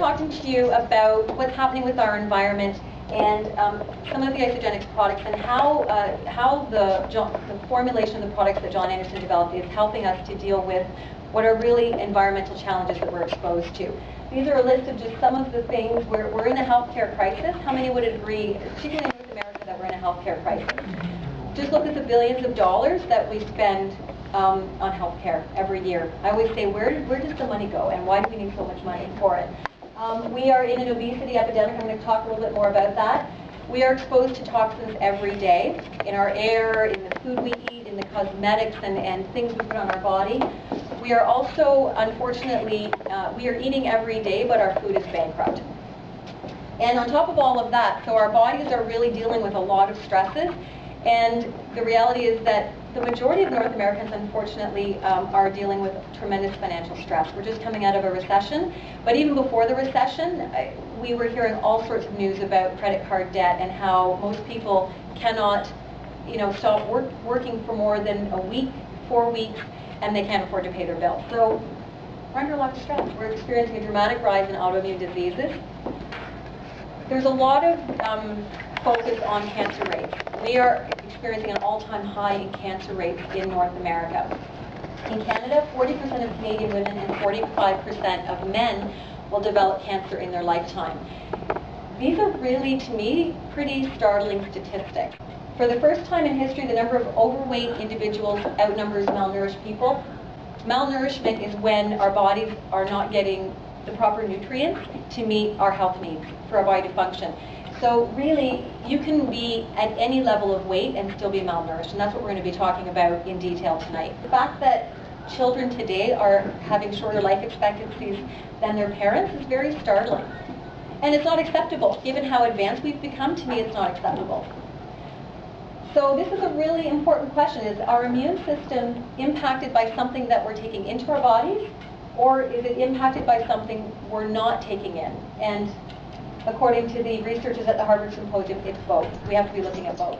talking to you about what's happening with our environment and some of the Isagenix products and how the formulation of the products that John Anderson developed is helping us to deal with what are really environmental challenges that we're exposed to. These are a list of just some of the things. We're in a healthcare crisis. How many would agree, particularly in North America, that we're in a healthcare crisis? Just look at the billions of dollars that we spend on healthcare every year. I always say, where does the money go, and why do we need so much money for it? We are in an obesity epidemic. I'm going to talk a little bit more about that. We are exposed to toxins every day, in our air, in the food we eat, in the cosmetics and things we put on our body. We are also, unfortunately, we are eating every day, but our food is bankrupt. And on top of all of that, so our bodies are really dealing with a lot of stresses, and the reality is that the majority of North Americans, unfortunately, are dealing with tremendous financial stress. We're just coming out of a recession, but even before the recession, we were hearing all sorts of news about credit card debt and how most people cannot, stop working for more than a week, 4 weeks, and they can't afford to pay their bills. So we're under a lot of stress. We're experiencing a dramatic rise in autoimmune diseases. There's a lot of focus on cancer rates. We are experiencing an all-time high in cancer rates in North America. In Canada, 40% of Canadian women and 45% of men will develop cancer in their lifetime. These are really, to me, pretty startling statistics. For the first time in history, the number of overweight individuals outnumbers malnourished people. Malnourishment is when our bodies are not getting the proper nutrients to meet our health needs for our body to function. So really, you can be at any level of weight and still be malnourished, and that's what we're going to be talking about in detail tonight. The fact that children today are having shorter life expectancies than their parents is very startling. And it's not acceptable. Given how advanced we've become, to me it's not acceptable. So this is a really important question. Is our immune system impacted by something that we're taking into our bodies, or is it impacted by something we're not taking in? And according to the researchers at the Harvard Symposium, it's both. We have to be looking at both.